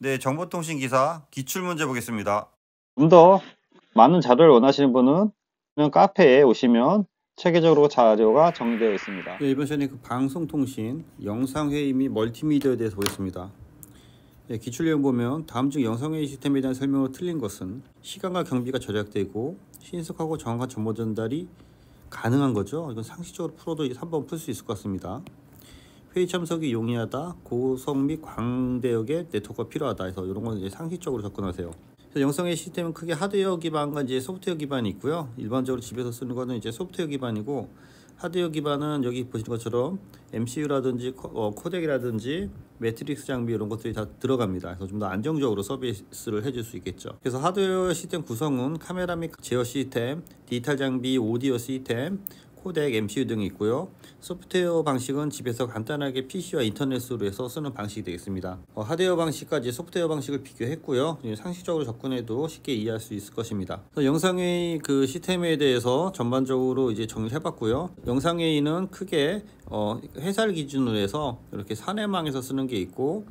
네, 정보통신 기사 기출문제 보겠습니다. 좀 더 많은 자료를 원하시는 분은 카페에 오시면 체계적으로 자료가 정리되어 있습니다. 네, 이번 시간에 그 방송통신, 영상회의 및 멀티미디어에 대해서 보겠습니다. 네, 기출 내용 보면 다음 중 영상회의 시스템에 대한 설명으로 틀린 것은 시간과 경비가 절약되고 신속하고 정확한 정보 전달이 가능한 거죠. 이건 상식적으로 풀어도 3번 풀 수 있을 것 같습니다. 회의 참석이 용이하다, 고속 및 광대역의 네트워크가 필요하다 해서 이런 건 이제 상식적으로 접근하세요. 영상회의 시스템은 크게 하드웨어 기반과 이제 소프트웨어 기반이 있고요. 일반적으로 집에서 쓰는 거는 이제 소프트웨어 기반이고, 하드웨어 기반은 여기 보시는 것처럼 MCU라든지 코덱이라든지 매트릭스 장비 이런 것들이 다 들어갑니다. 그래서 좀 더 안정적으로 서비스를 해줄 수 있겠죠. 그래서 하드웨어 시스템 구성은 카메라 및 제어 시스템, 디지털 장비, 오디오 시스템, 코덱, MCU 등이 있고요. 소프트웨어 방식은 집에서 간단하게 PC와 인터넷으로 해서 쓰는 방식이 되겠습니다. 하드웨어 방식까지 소프트웨어 방식을 비교했고요. 상식적으로 접근해도 쉽게 이해할 수 있을 것입니다. 영상회의 그 시스템에 대해서 전반적으로 이제 정리를 해봤고요. 영상회의는 크게 회사를 기준으로 해서 이렇게 사내망에서 쓰는 게 있고,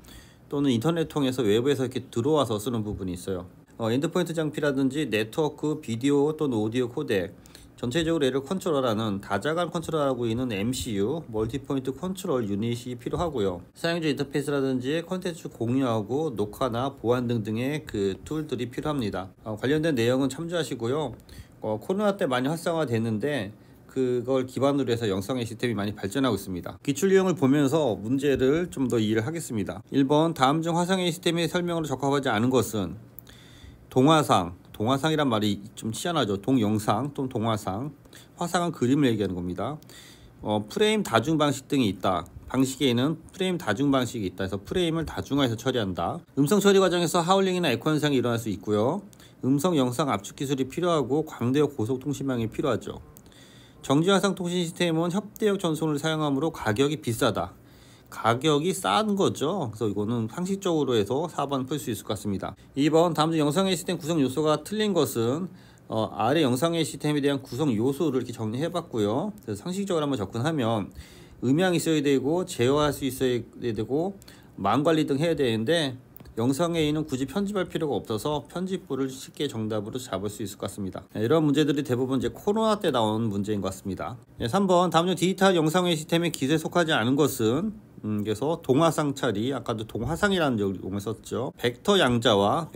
또는 인터넷 통해서 외부에서 이렇게 들어와서 쓰는 부분이 있어요. 엔드포인트 장비라든지 네트워크, 비디오 또는 오디오 코덱, 전체적으로 얘를 컨트롤하는 다자간 컨트롤하고 있는 MCU, 멀티포인트 컨트롤 유닛이 필요하고요. 사용자 인터페이스라든지 콘텐츠 공유하고 녹화나 보안 등등의 그 툴들이 필요합니다. 관련된 내용은 참조하시고요. 코로나 때 많이 활성화됐는데 그걸 기반으로 해서 영상의 시스템이 많이 발전하고 있습니다. 기출 유형을 보면서 문제를 좀 더 이해를 하겠습니다. 1번, 다음 중 화상회의 시스템의 설명으로 적합하지 않은 것은 동화상이란 말이 좀 희한하죠. 동영상 또는 동화상, 화상은 그림을 얘기하는 겁니다. 프레임 다중 방식 등이 있다. 방식에는 프레임 다중 방식이 있다 해서 프레임을 다중화해서 처리한다. 음성 처리 과정에서 하울링이나 에코 현상이 일어날 수 있고요. 음성 영상 압축 기술이 필요하고 광대역 고속 통신망이 필요하죠. 정지화상 통신 시스템은 협대역 전송을 사용하므로 가격이 비싸다. 가격이 싼 거죠. 그래서 이거는 상식적으로 해서 4번 풀 수 있을 것 같습니다. 2번, 다음 중 영상회의 시스템 구성 요소가 틀린 것은 아래 영상회의 시스템에 대한 구성 요소를 이렇게 정리해 봤고요. 그래서 상식적으로 한번 접근하면 음향이 있어야 되고 제어할 수 있어야 되고 망 관리 등 해야 되는데, 영상회의는 굳이 편집할 필요가 없어서 편집부를 쉽게 정답으로 잡을 수 있을 것 같습니다. 이런 문제들이 대부분 이제 코로나 때 나온 문제인 것 같습니다. 3번, 다음 중 디지털 영상회의 시스템의 기술에 속하지 않은 것은 그래서 동화상 처리, 아까도 동화상이라는 용어를 썼죠. 벡터 양자와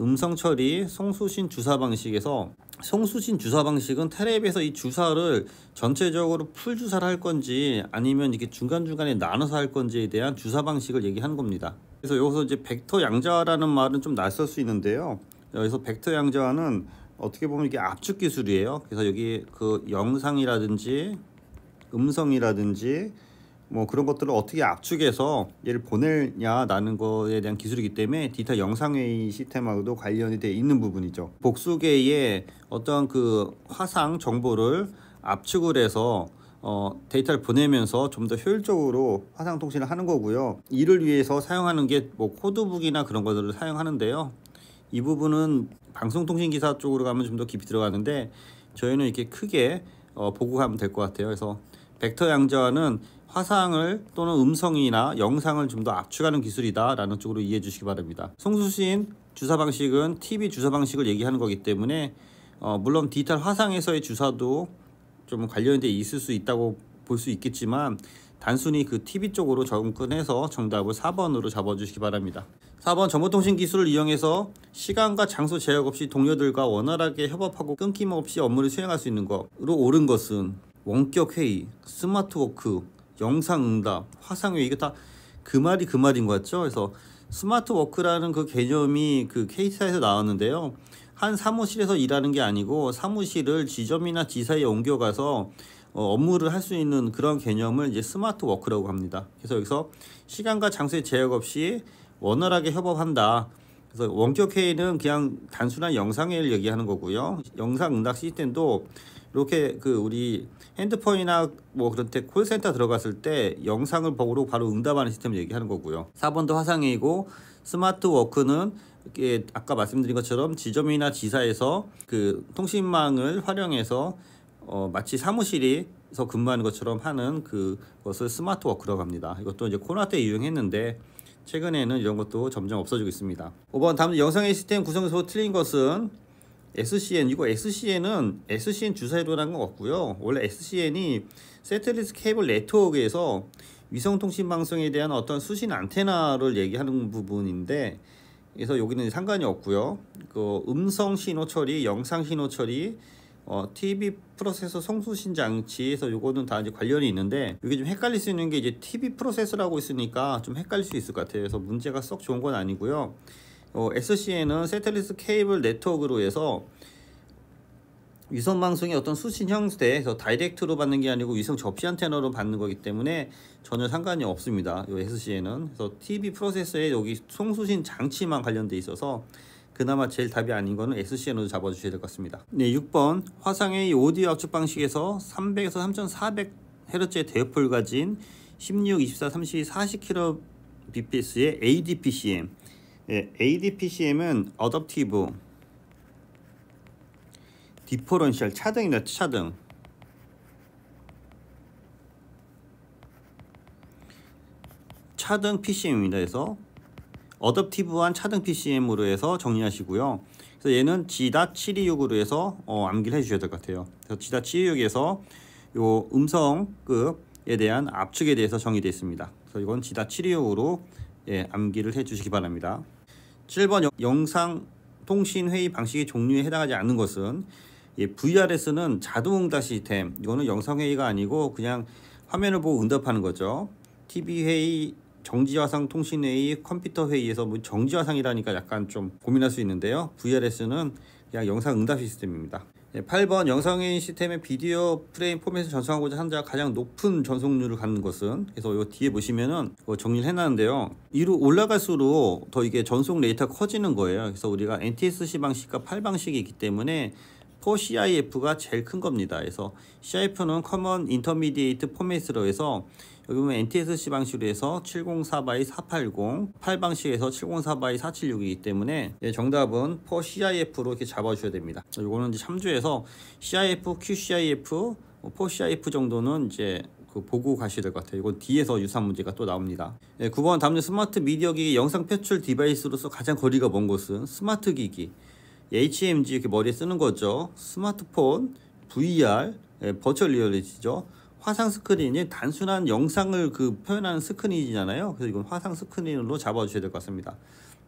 음성 처리, 송수신 주사 방식에서, 송수신 주사 방식은 텔레비에서 이 주사를 전체적으로 풀 주사를 할 건지 아니면 이렇게 중간중간에 나눠서 할 건지에 대한 주사 방식을 얘기하는 겁니다. 그래서 여기서 이제 벡터 양자화라는 말은 좀 낯설 수 있는데요. 여기서 벡터 양자화는 어떻게 보면 이게 압축 기술이에요. 그래서 여기 그 영상이라든지 음성이라든지 뭐 그런 것들을 어떻게 압축해서 얘를 보내냐라는 거에 대한 기술이기 때문에 디지털 영상회의 시스템하고도 관련이 되어 있는 부분이죠. 복수계의 어떤 그 화상 정보를 압축을 해서 데이터를 보내면서 좀 더 효율적으로 화상 통신을 하는 거고요. 이를 위해서 사용하는 게 뭐 코드북이나 그런 것들을 사용하는데요. 이 부분은 방송통신 기사 쪽으로 가면 좀 더 깊이 들어가는데 저희는 이렇게 크게 보고 가면 될 것 같아요. 그래서 벡터 양자화는 화상을 또는 음성이나 영상을 좀 더 압축하는 기술이다 라는 쪽으로 이해해 주시기 바랍니다. 송수신 주사 방식은 TV 주사 방식을 얘기하는 거기 때문에 물론 디지털 화상에서의 주사도 좀 관련이 돼 있을 수 있다고 볼 수 있겠지만, 단순히 그 TV 쪽으로 접근해서 정답을 4번으로 잡아주시기 바랍니다. 4번, 정보통신 기술을 이용해서 시간과 장소 제약 없이 동료들과 원활하게 협업하고 끊김없이 업무를 수행할 수 있는 것으로 옳은 것은 원격 회의, 스마트 워크, 영상 응답, 화상회의, 이게 다 그 말이 그 말인 것 같죠? 그래서 스마트 워크라는 그 개념이 그 케이스에서 나왔는데요. 한 사무실에서 일하는 게 아니고 사무실을 지점이나 지사에 옮겨가서 업무를 할 수 있는 그런 개념을 이제 스마트 워크라고 합니다. 그래서 여기서 시간과 장소의 제약 없이 원활하게 협업한다. 그래서 원격 회의는 그냥 단순한 영상회의를 얘기하는 거고요. 영상 응답 시스템도 이렇게 그 우리 핸드폰이나 뭐 그런 데 콜센터 들어갔을 때 영상을 보고 바로 응답하는 시스템을 얘기하는 거고요. 4번도 화상회의고, 스마트 워크는 이게 아까 말씀드린 것처럼 지점이나 지사에서 그 통신망을 활용해서 마치 사무실에서 근무하는 것처럼 하는 그것을 스마트 워크라고 합니다. 이것도 이제 코로나 때 유행했는데 최근에는 이런 것도 점점 없어지고 있습니다. 5번 다음 영상의 시스템 구성에서 틀린 것은 SCN. 이거 SCN은 SCN 주사위로라는 건 없고요. 원래 SCN이 세틀리스 케이블 네트워크에서 위성통신방송에 대한 어떤 수신 안테나를 얘기하는 부분인데, 그래서 여기는 상관이 없고요. 그 음성 신호 처리, 영상 신호 처리, TV 프로세서 송수신 장치에서 요거는 다 이제 관련이 있는데, 이게 좀 헷갈릴 수 있는 게 이제 TV 프로세서라고 있으니까 좀 헷갈릴 수 있을 것 같아요. 그래서 문제가 썩 좋은 건 아니고요. SCN은 세텔리스 케이블 네트워크로 해서 위성 방송의 어떤 수신 형태에서 다이렉트로 받는 게 아니고 위성 접시 안테나로 받는 거기 때문에 전혀 상관이 없습니다. 이 SCN은. 그래서 TV 프로세서에 여기 송수신 장치만 관련돼 있어서 그나마 제일 답이 아닌 거는 SCN으로 잡아주셔야 될 것 같습니다. 네, 6번 화상의 오디오 압축 방식에서 300에서 3400Hz의 대역폭을 가진 16, 24, 32, 40kbps의 ADPCM. 네, ADPCM은 어댑티브 디퍼런셜 차등입니다. 차등. 차등 PCM입니다. 그래서 어댑티브한 차등 PCM으로 해서 정리하시고요. 그래서 얘는 G.726으로 해서 암기를 해주셔야 될 것 같아요. 그래서 G.726에서 요 음성급에 대한 압축에 대해서 정의되어 있습니다. 그래서 이건 G.726으로 암기를 해주시기 바랍니다. 7번 영상통신회의 방식의 종류에 해당하지 않는 것은 VRS는 자동응답 시스템. 이거는 영상회의가 아니고 그냥 화면을 보고 응답하는 거죠. TV회의, 정지화상 통신회의, 컴퓨터 회의에서 뭐 정지화상이라니까 약간 좀 고민할 수 있는데요. VRS는 그냥 영상 응답 시스템입니다. 8번 영상회의 시스템의 비디오 프레임 포맷을 전송하고자 하는 자가 가장 높은 전송률을 갖는 것은, 그래서 이 뒤에 보시면은 정리를 해놨는데요. 위로 올라갈수록 더 이게 전송 레이트가 커지는 거예요. 그래서 우리가 NTSC 방식과 PAL 방식이 있기 때문에 CIF가 제일 큰 겁니다. 그래서 CIF는 Common Intermediate 포맷으로 해서 여기 보면 NTSC 방식으로 해서 704x480, PAL 방식에서 704x476이기 때문에 정답은 CIF로 이렇게 잡아주셔야 됩니다. 이거는 이제 참조해서 CIF, QCIF, CIF 정도는 이제 보고 가셔야 될 것 같아요. 이건 뒤에서 유사한 문제가 또 나옵니다. 9번 다음 스마트 미디어 기기 영상 표출 디바이스로서 가장 거리가 먼 것은 스마트 기기. HMG 이렇게 머리에 쓰는 거죠. 스마트폰, VR, 버추얼 리얼리티죠. 화상 스크린이 단순한 영상을 표현하는 스크린이잖아요. 그래서 이건 화상 스크린으로 잡아주셔야 될 것 같습니다.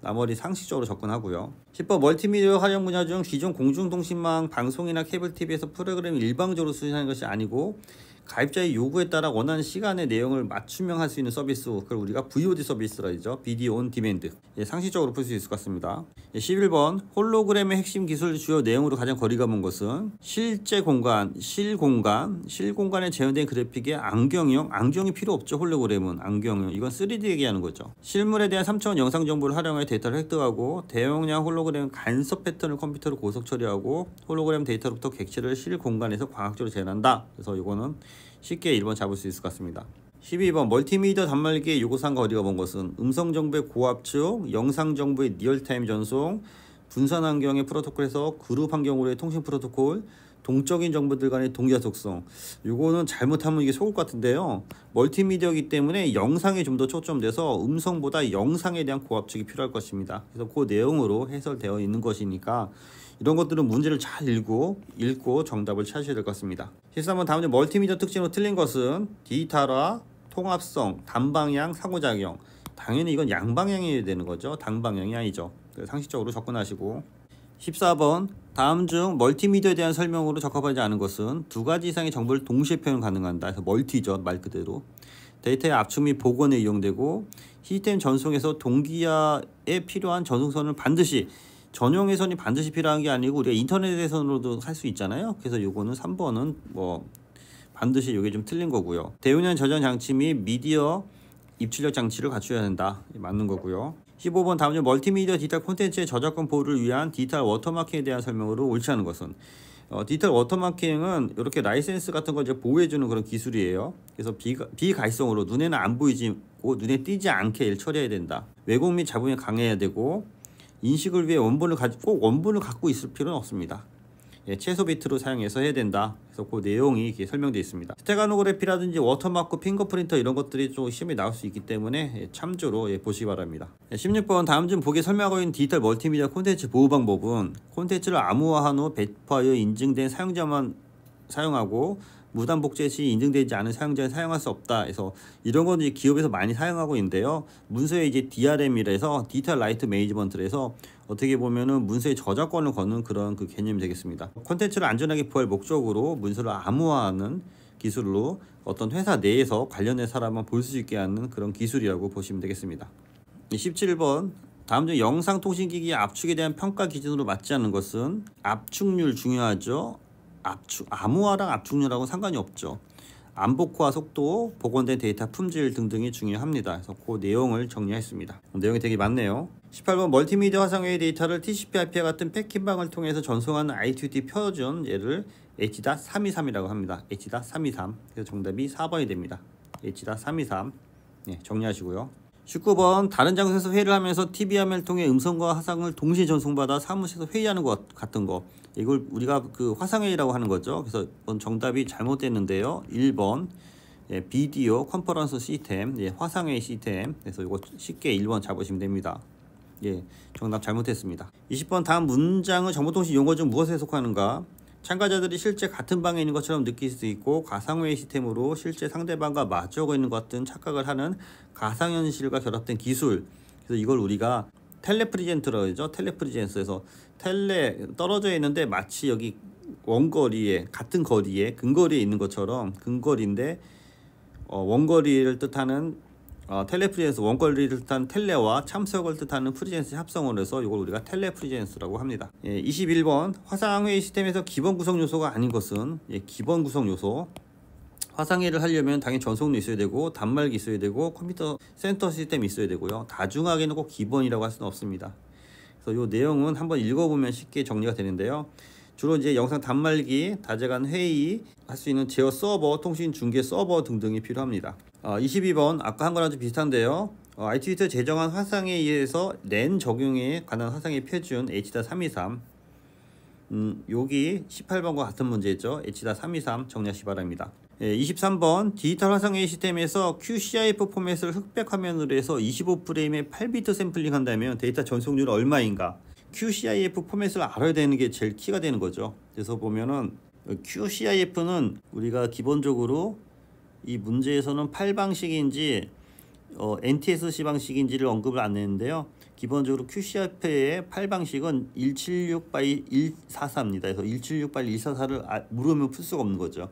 나머지 상식적으로 접근하고요. 10번 멀티미디어 활용 분야 중 기존 공중통신망 방송이나 케이블 TV에서 프로그램을 일방적으로 수신하는 것이 아니고 가입자의 요구에 따라 원하는 시간의 내용을 맞춤형 할 수 있는 서비스, 그걸 우리가 VOD 서비스라 하죠. 비디오 온 디맨드. 상식적으로 풀 수 있을 것 같습니다. 11번 홀로그램의 핵심 기술 주요 내용으로 가장 거리가 먼 것은 실제 공간, 실공간에 재현된 그래픽의 안경이 필요 없죠. 홀로그램은 안경용. 이건 3D 얘기하는 거죠. 실물에 대한 3차원 영상 정보를 활용해 데이터를 획득하고 대용량 홀로그램 간섭 패턴을 컴퓨터로 고속 처리하고 홀로그램 데이터로부터 객체를 실공간에서 광학적으로 재현한다. 그래서 이거는 쉽게 1번 잡을 수 있을 것 같습니다. 12번 멀티미디어 단말기의 요구사항과 거리가 먼 것은 음성 정보의 고압축, 영상 정보의 리얼타임 전송, 분산 환경의 프로토콜에서 그룹 환경으로의 통신 프로토콜, 동적인 정보들 간의 동기화 속성. 요거는 잘못하면 이게 속을 것 같은데요. 멀티미디어이기 때문에 영상에 좀 더 초점돼서 음성보다 영상에 대한 고압축이 필요할 것입니다. 그래서 그 내용으로 해설되어 있는 것이니까 이런 것들은 문제를 잘 읽고 정답을 찾으셔야 될 것 같습니다. 13번 다음에 멀티미디어 특징으로 틀린 것은 디지털화, 통합성, 단방향, 상호작용. 당연히 이건 양방향이어야 되는 거죠. 단방향이 아니죠. 상식적으로 접근하시고. 14번 다음 중 멀티미디어에 대한 설명으로 적합하지 않은 것은 두 가지 이상의 정보를 동시에 표현 가능한다. 그래서 멀티죠. 말 그대로. 데이터의 압축 및 복원에 이용되고 시스템 전송에서 동기화에 필요한 전송선을 반드시 전용 회선이 반드시 필요한 게 아니고 우리가 인터넷 회선으로도 할 수 있잖아요. 그래서 요거는 3번은 반드시 요게 좀 틀린 거고요. 대용량 저장 장치 및 미디어 입출력 장치를 갖춰야 한다. 맞는 거고요. 15번 다음 중 멀티미디어 디지털 콘텐츠의 저작권 보호를 위한 디지털 워터마킹에 대한 설명으로 옳지 않은 것은 디지털 워터마킹은 이렇게 라이센스 같은 걸 이제 보호해주는 그런 기술이에요. 그래서 비가시성으로 눈에는 안 보이고 눈에 띄지 않게 처리해야 된다. 왜곡 및 잡음이 강해야 되고 인식을 위해 꼭 원본을 갖고 있을 필요는 없습니다. 최소 비트로 사용해서 해야 된다. 그래서 그 내용이 이렇게 설명되어 있습니다. 스테가노그래피라든지 워터마크, 핑거프린터 이런 것들이 좀 시험에 나올 수 있기 때문에 참조로 보시기 바랍니다. 16번 다음 중 보기에 설명하고 있는 디지털 멀티미디어 콘텐츠 보호 방법은 콘텐츠를 암호화한 후 배포하여 인증된 사용자만 사용하고 무단 복제 시 인증되지 않은 사용자는 사용할 수 없다. 그래서 이런 건 이제 기업에서 많이 사용하고 있는데요. 문서에 이제 DRM이라서 디지털 라이트 매니지먼트에서 어떻게 보면은 문서에 저작권을 거는 그런 그 개념이 되겠습니다. 콘텐츠를 안전하게 보호할 목적으로 문서를 암호화하는 기술로 어떤 회사 내에서 관련된 사람만 볼 수 있게 하는 그런 기술이라고 보시면 되겠습니다. 17번 다음 중 영상통신기기의 압축에 대한 평가 기준으로 맞지 않는 것은 압축률 중요하죠. 암호화랑 압축률하고는 상관이 없죠. 암복화 속도, 복원된 데이터 품질 등등이 중요합니다. 그래서 그 내용을 정리했습니다. 내용이 되게 많네요. 18번 멀티미디어 화상회의 데이터를 TCP/IP와 같은 패킷방을 통해서 전송하는 I2T 표준 얘를 H.323이라고 합니다. H.323. 그래서 정답이 4번이 됩니다. H.323. 정리하시고요. 19번 다른 장소에서 회의를 하면서 TV 화면을 통해 음성과 화상을 동시에 전송받아 사무실에서 회의하는 것 같은 거, 이걸 우리가 그 화상회의라고 하는 거죠. 그래서 이번 정답이 잘못됐는데요. 1번 비디오 컨퍼런스 시스템, 화상회의 시스템. 그래서 이거 쉽게 1번 잡으시면 됩니다. 정답 잘못했습니다. 20번 다음 문장의 정보통신 용어 중 무엇에 속하는가? 참가자들이 실제 같은 방에 있는 것처럼 느낄 수 있고 가상회의 시스템으로 실제 상대방과 마주하고 있는 것 같은 착각을 하는 가상현실과 결합된 기술. 그래서 이걸 우리가 텔레프리젠트라고 하죠. 텔레프리젠스에서 떨어져 있는데 마치 여기 원거리에 같은 거리에 근거리에 있는 것처럼 근거리인데 원거리를 뜻하는 텔레프리젠스 원거리를 뜻하는 텔레와 참석을 뜻하는 프리젠스 합성어로 해서 이걸 우리가 텔레프리젠스라고 합니다. 21번 화상회의 시스템에서 기본 구성 요소가 아닌 것은 기본 구성 요소 화상회의를 하려면 당연히 전송도 있어야 되고 단말기 있어야 되고 컴퓨터 센터 시스템이 있어야 되고요. 다중하게는 꼭 기본이라고 할 수는 없습니다. 그래서 이 내용은 한번 읽어보면 쉽게 정리가 되는데요. 주로 이제 영상 단말기, 다재간 회의 할 수 있는 제어 서버, 통신 중계 서버 등등이 필요합니다. 22번 아까 한 거랑 좀 비슷한데요. IT위터 제정한 화상회의에 의해서 랜 적용에 관한 화상회의 표준 H.323 여기 18번과 같은 문제죠. H.323 정리하시기 바랍니다. 23번 디지털 화상회의 시스템에서 QCIF 포맷을 흑백 화면으로 해서 25프레임에 8비트 샘플링 한다면 데이터 전송률은 얼마인가? QCIF 포맷을 알아야 되는 게 제일 키가 되는 거죠. 그래서 보면은 QCIF는 우리가 기본적으로 이 문제에서는 8방식인지 NTSC 방식인지를 언급을 안 했는데요. 기본적으로 QCIF의 8방식은 176x144입니다. 그래서 176x144를 물으면 풀 수가 없는 거죠.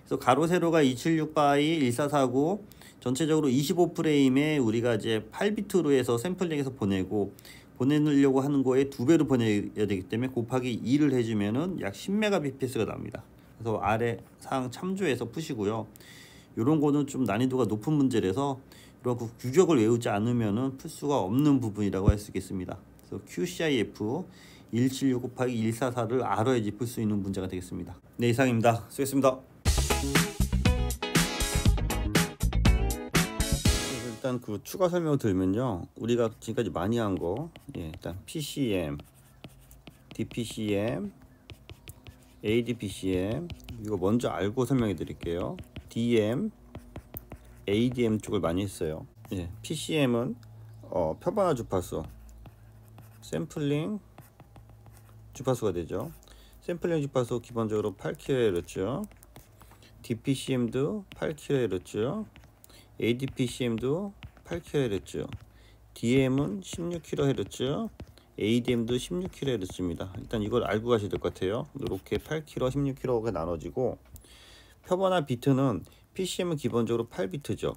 그래서 가로 세로가 276x144고 전체적으로 25프레임에 우리가 이제 8비트로 해서 샘플링해서 보내려고 하는 거에 2배로 보내야 되기 때문에 곱하기 2를 해주면은 약 10Mbps가 나옵니다. 그래서 아래 사항 참조해서 푸시고요. 이런 거는 좀 난이도가 높은 문제라서 이런 규격을 외우지 않으면은 풀 수가 없는 부분이라고 할 수 있겠습니다. 그래서 QCIF 176 곱하기 144를 알아야지 풀 수 있는 문제가 되겠습니다. 네, 이상입니다. 수고했습니다. 일단 그 추가 설명을 들면요, 우리가 지금까지 많이 한 거, 일단 PCM, DPCM, ADPCM 이거 먼저 알고 설명해 드릴게요. DM, ADM 쪽을 많이 했어요. PCM은 표본화 주파수, 샘플링 주파수가 되죠. 샘플링 주파수 기본적으로 8kHz, DPCM도 8kHz, ADPCM도 8kHz, DM은 16kHz, ADM도 16kHz입니다. 일단 이걸 알고 가셔야 될 것 같아요. 이렇게 8kHz, 16kHz가 나눠지고, 표본화 비트는 PCM은 기본적으로 8비트죠.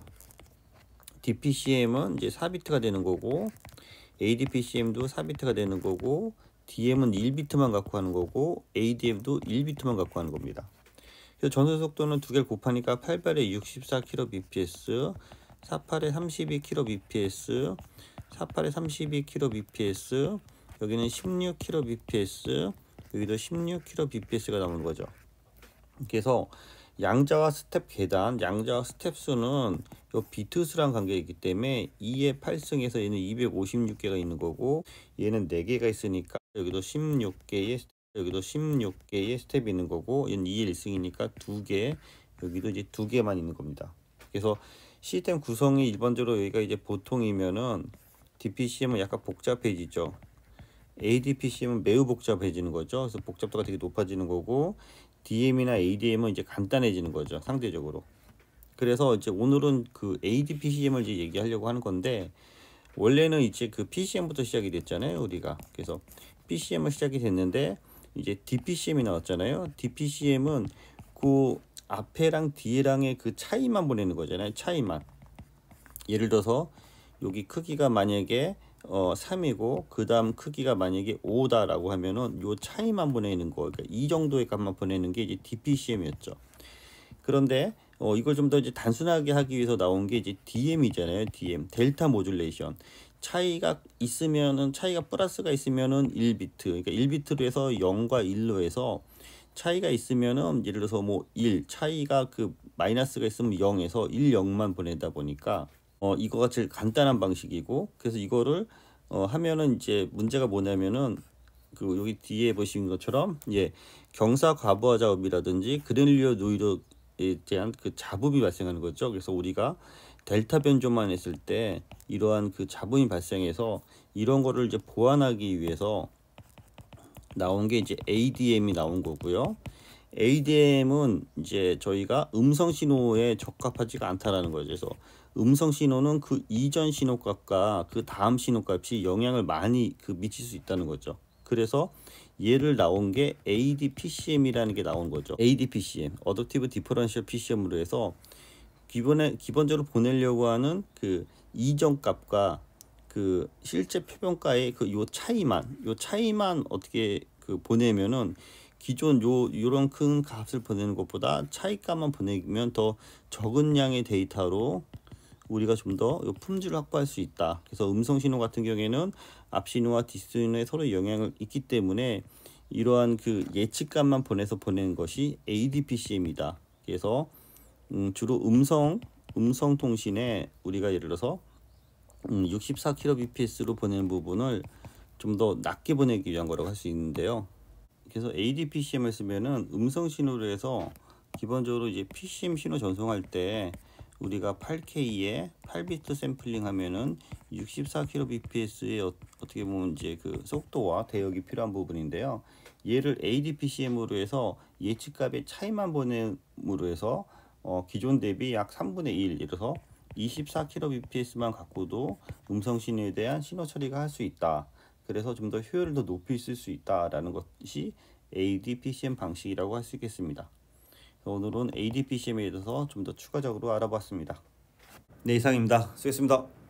DPCM은 이제 4비트가 되는 거고, ADPCM도 4비트가 되는 거고, DM은 1비트만 갖고 하는 거고, ADM도 1비트만 갖고 하는 겁니다. 그래서 전송 속도는 두 개를 곱하니까 8발에 64kbps, 48에 32kbps, 48에 32kbps, 여기는 16kbps, 여기도 16kbps가 나오는 거죠. 그래서 양자와 스텝 계단, 양자와 스텝 수는 요 비트 수랑 관계가 있기 때문에 2의 8승에서 얘는 256개가 있는 거고, 얘는 4개가 있으니까 여기도 16개의 여기도 16개의 스텝이 있는 거고, 얘는 2일 1승이니까 2개, 여기도 이제 2개만 있는 겁니다. 그래서 시스템 구성이 일반적으로 여기가 이제 보통이면은 DPCM은 약간 복잡해지죠. ADPCM은 매우 복잡해지는 거죠. 그래서 복잡도가 되게 높아지는 거고, DM이나 ADM은 이제 간단해지는 거죠, 상대적으로. 그래서 이제 오늘은 그 ADPCM을 이제 얘기하려고 하는 건데, 원래는 이제 그 PCM부터 시작이 됐잖아요, 우리가. 그래서 PCM을 시작이 됐는데 이제 DPCM이 나왔잖아요. DPCM은 그 앞에랑 뒤에랑의 그 차이만 보내는 거잖아요. 차이만. 예를 들어서 여기 크기가 만약에 3이고 그 다음 크기가 만약에 5다라고 하면은 요 차이만 보내는 거, 그러니까 이 정도의 값만 보내는 게 이제 DPCM이었죠. 그런데 이걸 좀 더 이제 단순하게 하기 위해서 나온 게 이제 DM이잖아요. DM, 델타 모듈레이션. 차이가 있으면은, 차이가 플러스가 있으면은 1비트, 그러니까 1비트로 해서 0과 1로 해서 차이가 있으면은 예를 들어서 뭐 1, 차이가 그 마이너스가 있으면 0에서 1, 0만 보내다 보니까 이거가 제일 간단한 방식이고, 그래서 이거를 하면은 이제 문제가 뭐냐면은 그 여기 뒤에 보시는 것처럼 경사 과부하 작업이라든지 그래놀리어 노이로에 대한 그 잡음이 발생하는 거죠. 그래서 우리가 델타 변조만 했을 때 이러한 그 잡음이 발생해서 이런 거를 이제 보완하기 위해서 나온 게 이제 ADM이 나온 거고요. ADM은 이제 저희가 음성 신호에 적합하지가 않다라는 거죠. 그래서 음성 신호는 그 이전 신호값과 그 다음 신호값이 영향을 많이 미칠 수 있다는 거죠. 그래서 얘를 나온 게 ADPCM이라는 게 나온 거죠. ADPCM, Adaptive Differential PCM으로 해서 기본적으로 보내려고 하는 그 이전 값과 그 실제 표본가의 그 요 차이만 어떻게 그 보내면은 기존 요런 큰 값을 보내는 것보다 차이값만 보내면 더 적은 양의 데이터로 우리가 좀 더 품질을 확보할 수 있다. 그래서 음성 신호 같은 경우에는 앞 신호와 뒷 신호에 서로 영향을 있기 때문에 이러한 그 예측값만 보내서 보내는 것이 ADPCM이다. 그래서 주로 음성 통신에 우리가 예를 들어서 64kbps로 보내는 부분을 좀 더 낮게 보내기 위한 거라고 할 수 있는데요. 그래서 ADPCM을 쓰면은 음성 신호로 해서 기본적으로 이제 PCM 신호 전송할 때 우리가 8K에 8비트 샘플링 하면은 64kbps의 어떻게 보면 이제 그 속도와 대역이 필요한 부분인데요. 얘를 ADPCM으로 해서 예측값의 차이만 보냄으로 해서 기존 대비 약 3분의 1, 예를 들어서 24kbps만 갖고도 음성 신호에 대한 신호 처리가 할 수 있다. 그래서 좀 더 효율을 더 높일 수 있다라는 것이 ADPCM 방식이라고 할 수 있겠습니다. 오늘은 ADPCM에 대해서 좀 더 추가적으로 알아봤습니다. 네, 이상입니다. 수고했습니다.